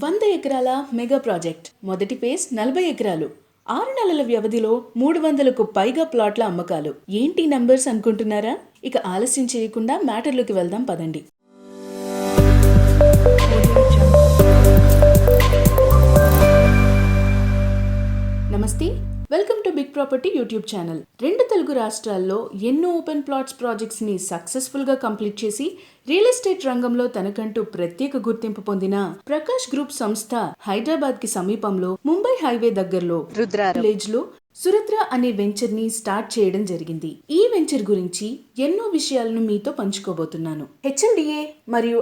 100 ఎకరాల mega project మొదటి phase 40 ఎకరాలు 6 నెలల వ్యవధిలో 300కు పైగా ప్లాట్ల అమ్మకాలు. ఏంటి నంబర్స్ అనుకుంటున్నారా? ఇక ఆలస్యం చేయకుండా మ్యాటర్లోకి వెళ్దాం పదండి. నమస్తే, welcome to big property YouTube channel. 2 Telugu రాష్ట్రాల్లో ఎన్నో ఓపెన్ ప్లాట్స్ ప్రాజెక్ట్స్ ని సక్సెస్ఫుల్ గా కంప్లీట్ చేసి రియల్ ఎస్టేట్ రంగంలో తనకంటూ ప్రత్యేక గుర్తింపు పొందిన ప్రకాష్ గ్రూప్ సంస్థ హైదరాబాద్ కి సమీపంలో ముంబై హైవే దగ్గరలో విలేజ్ లో సురత్ర అనే వెంచర్ ని స్టార్ట్ చేయడం జరిగింది. ఈ వెంచర్ గురించి ఎన్నో విషయాలను మీతో పంచుకోబోతున్నాను. హెచ్ఎండిఏ మరియు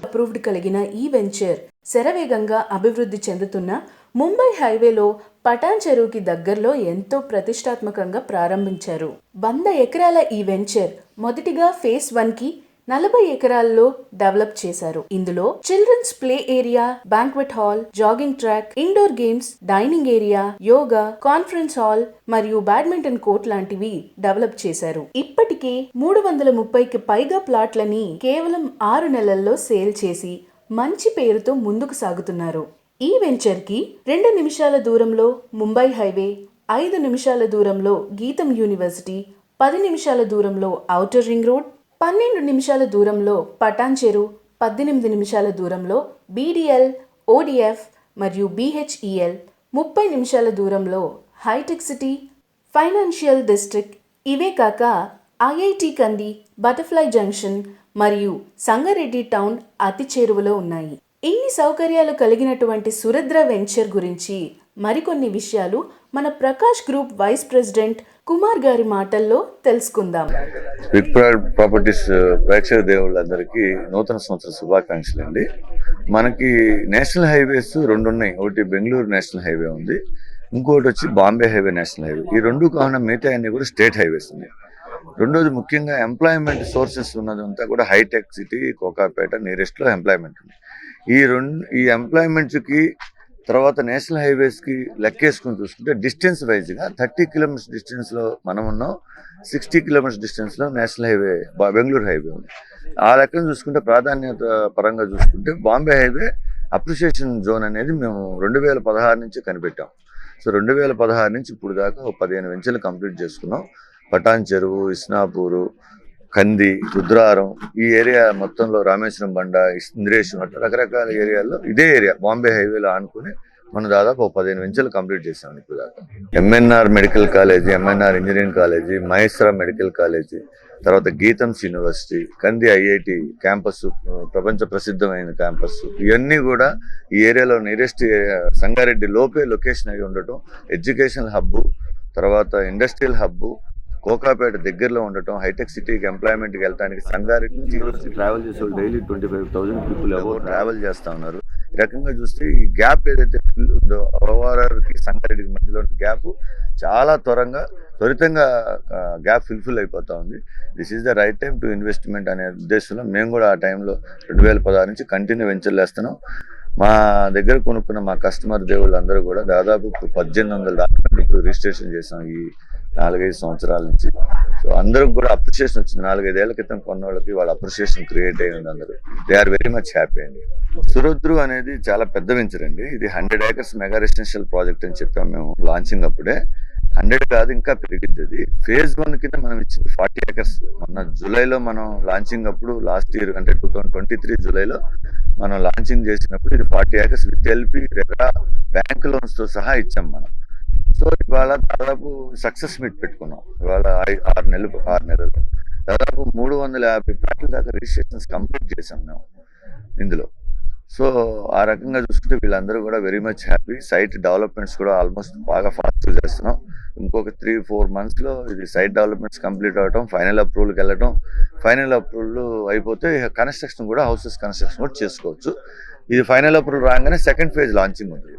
అప్రూవ్డ్ కలిగిన ఈ వెంచర్ శరవేగంగా అభివృద్ధి చెందుతున్న ముంబై హైవేలో పటాన్ చెరువుకి దగ్గరలో ఎంతో ప్రతిష్టాత్మకంగా ప్రారంభించారు. 100 ఎకరాల ఈ వెంచర్ మొదటిగా ఫేజ్ 1 కి 40 ఎకరాల్లో డెవలప్ చేశారు. ఇందులో children's play area, banquet hall, jogging track, indoor games, dining area, yoga, conference hall మరియు బ్యాడ్మింటన్ కోర్ట్ లాంటివి డెవలప్ చేశారు. ఇప్పటికే 330కి పైగా ప్లాట్లని కేవలం 6 నెలల్లో సేల్ చేసి మంచి పేరుతో ముందుకు సాగుతున్నారు. ఈ వెంచర్ కి 2 నిమిషాల దూరంలో ముంబై హైవే, 5 నిమిషాల దూరంలో గీతం యూనివర్సిటీ, 10 నిమిషాల దూరంలో ఔటర్ రింగ్ రోడ్, 12 నిమిషాల దూరంలో పటాన్ చెరు, 18 నిమిషాల దూరంలో బీడీఎల్, ఓడిఎఫ్ మరియు బీహెచ్ఈఎల్, 30 నిమిషాల దూరంలో హైటెక్ సిటీ, ఫైనాన్షియల్ డిస్ట్రిక్ట్, ఇవే కాక ఐఐటి కంది, బటర్ఫ్లై జంక్షన్ మరియు సంగారెడ్డి టౌన్ అతి చేరువలో ఉన్నాయి. ఇన్ని సౌకర్యాలు కలిగినటువంటి సురద్ర వెంచర్ గురించి మరికొన్ని విషయాలు మన Prakash group vice president Kumar గారి మాటల్లో తెలుసుకుందాం. బిగ్ ప్రాపర్టీస్ ప్రేక్షక దేవుళ్ళందరికీ నూతన సంవత్సర శుభాకాంక్షలు అండి. మనకి నేషనల్ హైవేస్ 2 ఉన్నాయి. ఒకటి బెంగళూరు నేషనల్ హైవే ఉంది, ఇంకోటి వచ్చి బాంబే హైవే నేషనల్ హైవే. ఈ 2 కాకుండా మిగతా అన్ని కూడా స్టేట్ హైవేస్ ఉన్నాయి. రెండోది ముఖ్యంగా ఎంప్లాయ్మెంట్ సోర్సెస్ ఉన్నదంతా కూడా హైటెక్ సిటీ, కోకాపేట నియరెస్ట్లో ఎంప్లాయ్మెంట్ ఉంది. ఈ ఎంప్లాయ్మెంట్స్కి తర్వాత నేషనల్ హైవేస్కి లెక్కేసుకుని చూసుకుంటే డిస్టెన్స్ వైజ్గా 30 కిలోమీటర్స్ డిస్టెన్స్లో మనం ఉన్నాం, 60 కిలోమీటర్స్ డిస్టెన్స్లో నేషనల్ హైవే బెంగళూరు హైవే ఉంది. ఆ లెక్కను చూసుకుంటే ప్రాధాన్యత పరంగా చూసుకుంటే బాంబే హైవే అప్రిషియేషన్ జోన్ అనేది మేము 2016 నుంచి కనిపెట్టాం. సో 2016 నుంచి ఇప్పుడు దాకా 15 వెంచర్లు కంప్లీట్ చేసుకున్నాం. పటాన్ చెరువు, ఇస్నాపూరు, కంది, రుద్రారం, ఈ ఏరియా మొత్తంలో రామేశ్వరం బండ, ఇంద్రేశం అట్లా రకరకాల ఏరియాల్లో ఇదే ఏరియా బాంబే హైవేలో ఆనుకుని మనం దాదాపు 15 వెంచర్లు కంప్లీట్ చేసాం ఇప్పుడు దాకా. MNR medical college, MNR engineering college, Maheshwara medical college, తర్వాత గీతంస్ యూనివర్సిటీ, కంది ఐఐటి క్యాంపస్, ప్రపంచ ప్రసిద్ధమైన క్యాంపస్, ఇవన్నీ కూడా ఈ ఏరియాలో నియరెస్ట్ సంగారెడ్డి లోపే లొకేషన్ అయి ఉండటం, ఎడ్యుకేషనల్ హబ్బు, తర్వాత ఇండస్ట్రియల్ హబ్బు, కోకాపేట దగ్గరలో ఉండటం, హైటెక్ సిటీకి ఎంప్లాయ్మెంట్కి వెళ్ళడానికి సంగారెడ్డి నుంచి ట్రావెల్ చేసే వాళ్ళు డైలీ 25,000 పీపుల్ ట్రావెల్ చేస్తూ ఉన్నారు. ఈ రకంగా చూస్తే ఈ గ్యాప్ ఏదైతే ఫిల్ ఉందో ఓఆర్ఆర్కి సంగారెడ్డికి మధ్యలో గ్యాప్ చాలా త్వరితంగా గ్యాప్ ఫుల్ఫిల్ అయిపోతూ ఉంది. This is the right time to investment అనే ఉద్దేశంలో మేము కూడా ఆ టైంలో 2016 నుంచి కంటిన్యూ వెంచర్లు వేస్తున్నాం. మా దగ్గర కొనుక్కున్న మా కస్టమర్ దేవుళ్ళందరూ కూడా దాదాపు 1800 దాకా ఇప్పుడు రిజిస్ట్రేషన్ చేసాం ఈ 4-5 సంవత్సరాల నుంచి. సో అందరికి కూడా అప్రిషియేషన్ వచ్చింది. 4-5 ఏళ్ల క్రితం కొన్న వాళ్ళకి వాళ్ళ అప్రిషియేషన్ క్రియేట్ అయ్యింది. అందరూ they are very much happy అండి. సురద్రు అనేది చాలా పెద్ద వెంచర్ అండి. ఇది 100 acres మెగా రెసిడెన్షియల్ ప్రాజెక్ట్ అని చెప్పాం మేము లాంచింగ్ అప్పుడే. 100 కాదు, ఇంకా పెరిగింది. అది ఫేజ్ 1 కింద మనం ఇచ్చింది 40 acres. మొన్న జూలైలో మనం లాంచింగ్ అప్పుడు లాస్ట్ ఇయర్ అంటే 2023 జూలైలో మనం లాంచింగ్ చేసినప్పుడు ఇది 40 acres with LP RERA bank loans తో సహా ఇచ్చాం మనం. సో ఇవాళ దాదాపు సక్సెస్ మీట్ పెట్టుకున్నాం. ఇవాళ 6 నెలలు దాదాపు 350 ప్లాట్ల దాకా రిజిస్ట్రేషన్స్ కంప్లీట్ చేసాం మేము ఇందులో. సో ఆ రకంగా చూసుకుంటే వీళ్ళందరూ కూడా very much happy. Site developments కూడా ఆల్మోస్ట్ బాగా ఫాస్ట్గా చేస్తున్నాం. ఇంకొక 3-4 monthsలో ఇది సైట్ డెవలప్మెంట్స్ కంప్లీట్ అవ్వటం, ఫైనల్ అప్రూవల్కి వెళ్ళటం, ఫైనల్ అప్రూవల్ అయిపోతే కన్స్ట్రక్షన్ కూడా హౌసెస్ కన్స్ట్రక్షన్ కూడా చేసుకోవచ్చు. ఇది ఫైనల్ అప్రూవల్ రాగానే సెకండ్ ఫేజ్ లాంచింగ్ ఉంది.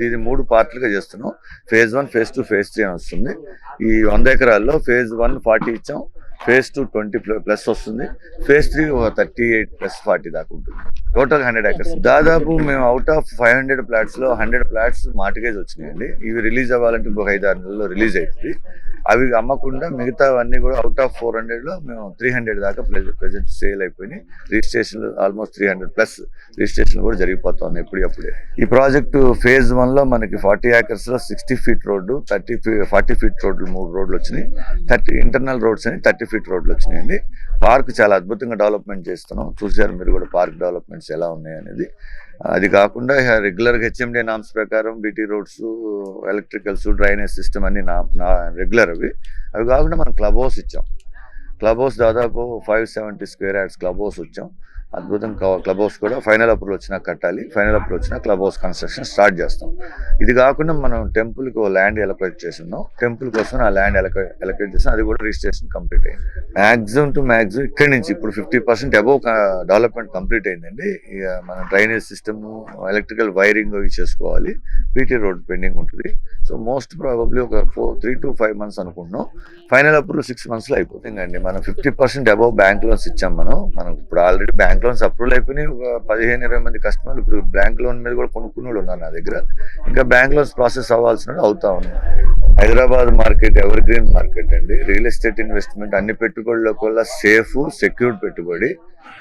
దీని 3 పార్ట్లుగా చేస్తున్నాం. ఫేజ్ 1, ఫేజ్ 2, ఫేజ్ 3 అని వస్తుంది. ఈ 100 ఎకరాల్లో ఫేజ్ 1 40 ఇచ్చాం, ఫేజ్ 2 20+ వస్తుంది, ఫేజ్ 3 38+ 40 దాకా ఉంటుంది. Total 100 acres. దాదాపు మేము అవుట్ ఆఫ్ 500 ఫ్లాట్స్లో 100 ఫ్లాట్స్ మార్టిగేజ్ వచ్చినాయండి. ఇవి రిలీజ్ అవ్వాలంటే ఇంకొక 5-6 నెలల్లో రిలీజ్ అవుతుంది. అవి అమ్మకుండా మిగతావన్నీ కూడా అవుట్ ఆఫ్ 400లో మేము 300 దాకా ప్రెజెంట్ సేల్ అయిపోయినాయి. రిజిస్ట్రేషన్లు ఆల్మోస్ట్ 300+ రిజిస్ట్రేషన్ కూడా జరిగిపోతుంది ఎప్పుడప్పుడే. ఈ ప్రాజెక్టు ఫేజ్ 1లో మనకి 40 acresలో 60 feet రోడ్డు, 40 feet రోడ్లు 3 రోడ్లు వచ్చినాయి. 30 ఇంటర్నల్ రోడ్స్ అని 30 feet రోడ్లు వచ్చినాయండి. పార్క్ చాలా అద్భుతంగా డెవలప్మెంట్ చేస్తున్నాం. చూసారు మీరు కూడా పార్క్ డెవలప్మెంట్స్ ఎలా ఉన్నాయి అనేది. అది కాకుండా రెగ్యులర్గా హెచ్ఎండి నామ్స్ ప్రకారం BT roads, electricals, drainage system అన్ని నా రెగ్యులర్ అవి కాకుండా మనం క్లబ్ హౌస్ ఇచ్చాం. క్లబ్ హౌస్ దాదాపు 570 square yards క్లబ్ హౌస్ వచ్చాం. అద్భుతం. క్లబ్ హౌస్ కూడా ఫైనల్ అప్రూవల్ వచ్చినా కట్టాలి. ఫైనల్ అప్రూవల్ వచ్చినా క్లబ్ హౌస్ కన్స్ట్రక్షన్ స్టార్ట్ చేస్తాం. ఇది కాకుండా మనం టెంపుల్కి ల్యాండ్ ఎలకేట్ చేస్తున్నాం. టెంపుల్ కోసం ఆ ల్యాండ్ ఎలకేట్ చేసాం. అది కూడా రిజిస్ట్రేషన్ కంప్లీట్ అయింది. మ్యాక్సిమం ఇక్కడి నుంచి ఇప్పుడు 50% అబోవ్ డెవలప్మెంట్ కంప్లీట్ అయిందండి. ఇక మన డ్రైనేజ్ సిస్టమ్, ఎలక్ట్రికల్ వైరింగ్ అవి చేసుకోవాలి. బీటీ రోడ్ పెండింగ్ ఉంటుంది. సో మోస్ట్ ప్రాబబ్లీ ఒక 3 to 5 months అనుకుంటున్నాం. ఫైనల్ అప్రూవల్ 6 monthsలో అయిపోతుంది అండి. మనం 50% అబోవ్ బ్యాంక్ లోన్స్ ఇచ్చాం. మనం ఇప్పుడు ఆల్రెడీ బ్యాంక్ లోన్స్ అప్రూవల్ అయిపోయినాయి. ఒక 15-20 మంది కస్టమర్లు ఇప్పుడు బ్యాంక్ లోన్ మీద కూడా కొనుక్కునే వాళ్ళు ఉన్నారు నా దగ్గర. ఇంకా బ్యాంక్ లోన్స్ ప్రాసెస్ అవ్వాల్సిన అవుతా ఉన్నాయి. Hyderabad market ever green market అండి. రియల్ ఎస్టేట్ ఇన్వెస్ట్మెంట్ అన్ని పెట్టుబడులకు వల్ల సేఫ్, సెక్యూర్డ్ పెట్టుబడి.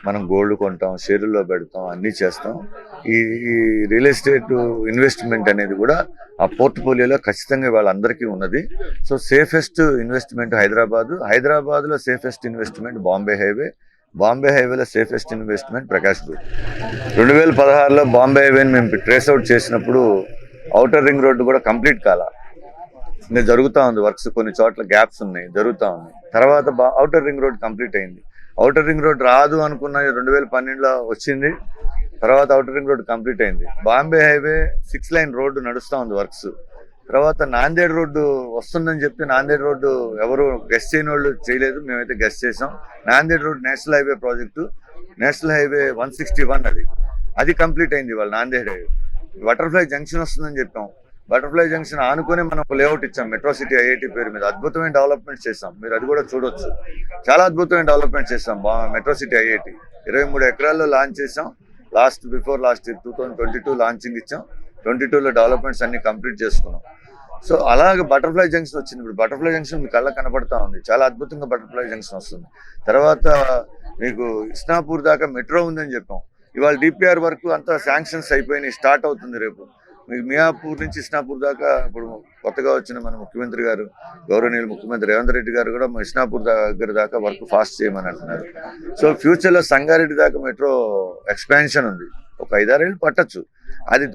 మనం గోల్డ్ కొంటాం, షేర్లో పెడతాం, అన్నీ చేస్తాం. ఈ రియల్ ఎస్టేట్ ఇన్వెస్ట్మెంట్ అనేది కూడా ఆ పోర్ట్ఫోలియోలో ఖచ్చితంగా వాళ్ళందరికీ ఉన్నది. సో సేఫెస్ట్ ఇన్వెస్ట్మెంట్ హైదరాబాద్లో సేఫెస్ట్ ఇన్వెస్ట్మెంట్ బాంబే హైవేలో సేఫెస్ట్ ఇన్వెస్ట్మెంట్ ప్రకాష్ గ్రూప్. 2016లో బాంబే హైవేని మేము ట్రేస్ అవుట్ చేసినప్పుడు ఔటర్ రింగ్ రోడ్డు కూడా కంప్లీట్ కాలా. ఇంకా జరుగుతూ ఉంది వర్క్స్, కొన్ని చోట్ల గ్యాప్స్ ఉన్నాయి, జరుగుతూ ఉన్నాయి. తర్వాత ఔటర్ రింగ్ రోడ్ కంప్లీట్ అయింది. ఔటర్ రింగ్ రోడ్ రాదు అనుకున్న 2012లో వచ్చింది. తర్వాత ఔటర్ రింగ్ రోడ్ కంప్లీట్ అయింది. బాంబే హైవే 6 lane రోడ్డు నడుస్తూ ఉంది వర్క్స్. తర్వాత నాందేడ్ రోడ్డు వస్తుందని చెప్పి నాందేడ్ రోడ్డు ఎవరు గెస్ట్ చేయని వాళ్ళు చేయలేదు, మేమైతే గెస్ట్ చేసాం. Nanded road national highway project, national highway 161 అది కంప్లీట్ అయింది. వాళ్ళు నాందేడ్ హైవే బటర్ఫ్లై జంక్షన్ వస్తుందని చెప్పాం. బటర్ఫ్లై జంక్షన్ ఆనుకొని మనం ఒక లేఅవుట్ ఇచ్చాం మెట్రో సిటీ ఐఐటి పేరు మీద. అద్భుతమైన డెవలప్మెంట్ చేసాం, మీరు అది కూడా చూడొచ్చు. చాలా అద్భుతమైన డెవలప్మెంట్ చేసాం. Metro city IIT 23 acres launch చేసాం. బిఫోర్ లాస్ట్ 2022 లాంచింగ్ ఇచ్చాం. 22లో డెవలప్మెంట్స్ అన్ని కంప్లీట్ చేసుకున్నాం. సో అలాగే బటర్ఫ్లై జంక్షన్ వచ్చింది. ఇప్పుడు బటర్ఫ్లై జంక్షన్ మీ కళ్ళ కనపడతా ఉంది. చాలా అద్భుతంగా బటర్ఫ్లై జంక్షన్ వస్తుంది. తర్వాత మీకు ఇస్నాపూర్ దాకా మెట్రో ఉందని చెప్పాం. ఇవాళ డిపిఆర్ వర్క్ అంతా శాంక్షన్స్ అయిపోయినాయి, స్టార్ట్ అవుతుంది రేపు. మీకు మియాపూర్ నుంచి ఇస్నాపూర్ దాకా ఇప్పుడు కొత్తగా వచ్చిన మన ముఖ్యమంత్రి గారు, గౌరవనీయులు ముఖ్యమంత్రి రేవంత్ రెడ్డి గారు కూడా ఇస్నాపూర్ దగ్గర దాకా వర్క్ ఫాస్ట్ చేయమని అంటున్నారు. సో ఫ్యూచర్లో సంగారెడ్డి దాకా మెట్రో ఎక్స్పాన్షన్ ఉంది. ఒక 5-6 ఏళ్ళు పట్టచ్చు. అది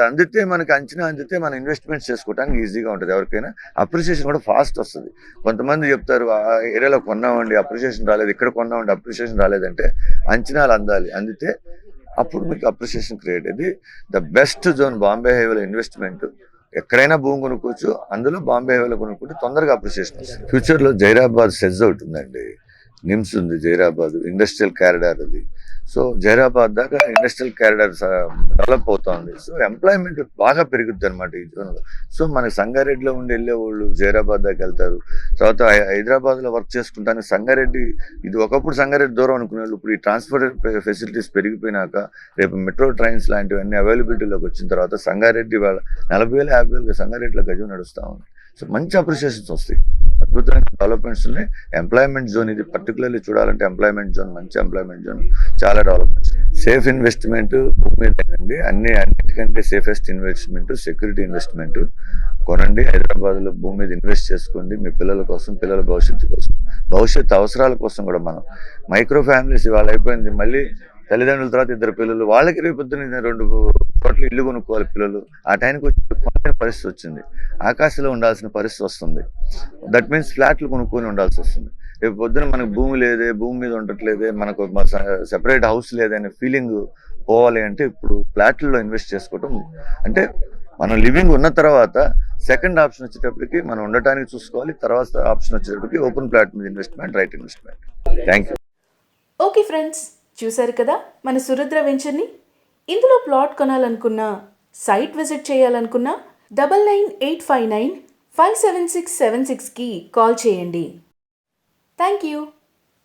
అందితే మనకి అంచనా అందితే మనం ఇన్వెస్ట్మెంట్స్ చేసుకోవడానికి ఈజీగా ఉంటుంది. ఎవరికైనా అప్రిషియేషన్ కూడా ఫాస్ట్ వస్తుంది. కొంతమంది చెప్తారు ఆ ఏరియాలో కొన్నామండి అప్రిషియేషన్ రాలేదు, ఇక్కడ కొన్నామండి అప్రిషియేషన్ రాలేదంటే అంచనాలు అందితే అప్పుడు మీకు అప్రిషియేషన్ క్రియేట్ అయ్యింది. ద బెస్ట్ జోన్ బాంబే హైవేలో ఇన్వెస్ట్మెంట్. ఎక్కడైనా భూమి కొనుక్కోవచ్చు, అందులో బాంబే హైవేలో కొనుక్కుంటే తొందరగా అప్రిషియేషన్ వస్తుంది. ఫ్యూచర్లో జైరాబాద్ సెజ్ అవుట్ ఉందండి, నిమ్స్ ఉంది, జైరాబాద్ ఇండస్ట్రియల్ కారిడార్ అది. సో జైరాబాద్ దాకా ఇండస్ట్రియల్ కారిడార్ డెవలప్ అవుతుంది. సో ఎంప్లాయ్మెంట్ బాగా పెరుగుద్ది అనమాట ఈ జోన్లో. సో మనకి సంగారెడ్డిలో ఉండి వెళ్ళేవాళ్ళు జైరాబాద్ దాకా వెళ్తారు. తర్వాత హైదరాబాద్లో వర్క్ చేసుకుంటానికి సంగారెడ్డి, ఇది ఒకప్పుడు సంగారెడ్డి దూరం అనుకునేవాళ్ళు. ఇప్పుడు ఈ ట్రాన్స్పోర్ట్ ఫెసిలిటీస్ పెరిగిపోయినాక రేపు మెట్రో ట్రైన్స్ లాంటివన్నీ అవైలబిలిటీలోకి వచ్చిన తర్వాత సంగారెడ్డి వాళ్ళ 40,000 50,000 సంగారెడ్డిలో గజం నడుస్తూ ఉంది. సో మంచి అప్రిషియేషన్స్ వస్తాయి, అద్భుతమైన డెవలప్మెంట్స్ ఉన్నాయి. ఎంప్లాయ్మెంట్ జోన్ ఇది పర్టికులర్లీ చూడాలంటే ఎంప్లాయ్మెంట్ జోన్, మంచి ఎంప్లాయ్మెంట్ జోన్, చాలా డెవలప్మెంట్స్. సేఫ్ ఇన్వెస్ట్మెంట్ భూమి మీదేనండి. అన్నిటికంటే సేఫెస్ట్ ఇన్వెస్ట్మెంట్ సెక్యూరిటీ ఇన్వెస్ట్మెంట్. కొనండి, హైదరాబాద్లో భూమి మీద ఇన్వెస్ట్ చేసుకోండి. మీ పిల్లల కోసం, పిల్లల భవిష్యత్తు కోసం, భవిష్యత్తు అవసరాల కోసం కూడా. మనం మైక్రో ఫ్యామిలీస్ ఇవాళ అయిపోయింది. మళ్ళీ తల్లిదండ్రుల తర్వాత 2 పిల్లలు, వాళ్ళకి రేపొద్దున 2 చోట్ల ఇల్లు కొనుక్కోవాలి పిల్లలు. ఆ టైంకి వచ్చి కొనుక్కునే పరిస్థితి వచ్చింది. ఆకాశంలో ఉండాల్సిన పరిస్థితి వస్తుంది. దట్ మీన్స్ ఫ్లాట్లు కొనుక్కొని ఉండాల్సి వస్తుంది. రేపు పొద్దున మనకు భూమి లేదే, భూమి మీద ఉండట్లేదే, మనకు సెపరేట్ హౌస్ లేదే అనే ఫీలింగ్ పోవాలి అంటే ఇప్పుడు ఫ్లాట్లలో ఇన్వెస్ట్ చేసుకోవటం. అంటే మనం లివింగ్ ఉన్న తర్వాత సెకండ్ ఆప్షన్ వచ్చేటప్పటికి మనం ఉండటానికి చూసుకోవాలి. తర్వాత ఆప్షన్ వచ్చేటప్పటికి ఓపెన్ ప్లాట్ మీద investment, right investment. Thank you. Okay friends, చూశారు కదా మన సురుద్ర వెంచర్ని. ఇందులో ప్లాట్ కొనాలనుకున్నా, సైట్ విజిట్ చేయాలనుకున్నా 9985957676కి కాల్ చేయండి. Thank you.